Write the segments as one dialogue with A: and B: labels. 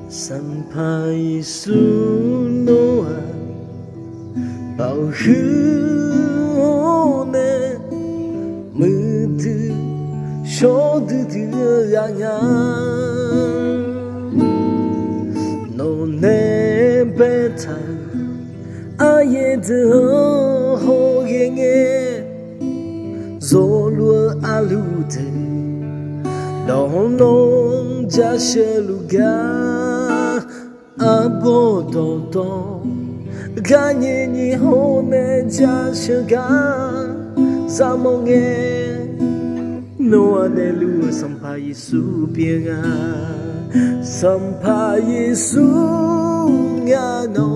A: Sampai sunua bao hune mutu shodu diranya no ne beta ayede ho yenge zolu alute don jasheluga abododo ganye ni hone jashaga zamonge no anelu sampai Yesu pianga sampai Yesu ngano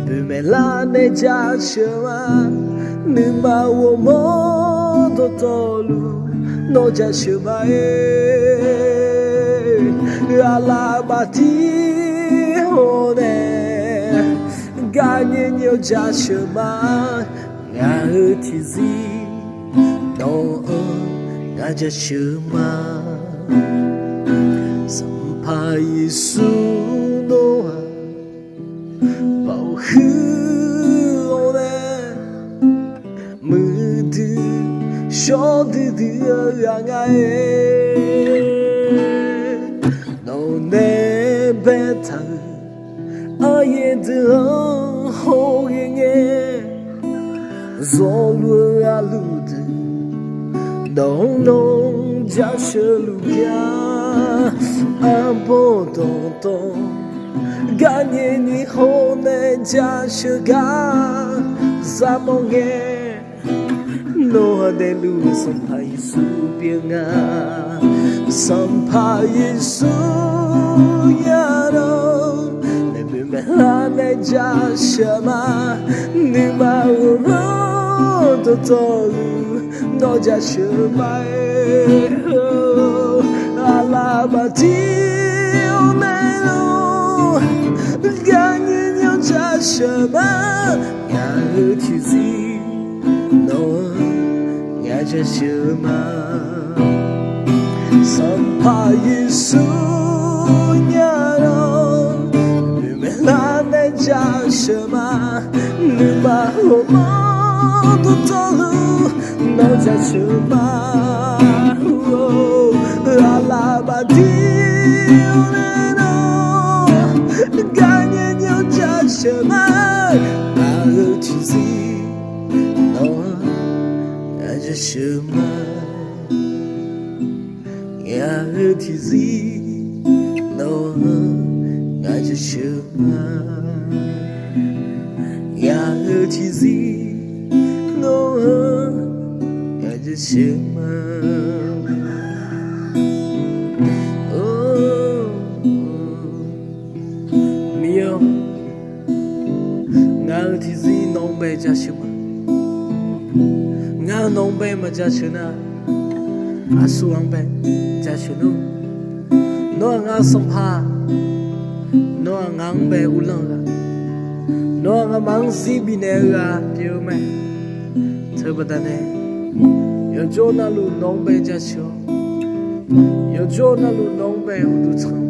A: bumela ne jashama nima wo modo tolu no jashama alabati hone ganye nyo jashama ngatizi no ngajashama sampai Yesu no bao hone mudu shodu diangae ne beta ayede ho yenge zolu alude don jasheluga abododo ganye ni hone jashaga zamonge no adelu sampai Yesu pianga sampai Yesu yaro nebi melane jashama nima urodo tolu no jashama alabati onero ganye nyo jashama yatizi no jashama sampai Yesu nyaro bimelane jashama nima homodo tolu no jashama alabadi oneno ganye nyo jashama autizi no jashama yatizi no ngajashama yatizi no ngajashama oh mio ngatizi no ngajashama nga no ngajashana asuang be jashunu no nga sampa no ngang be ulanga no nga mang si binega piu me thabadane yo jona lu nong be jasho yo jona lu nong be udu chang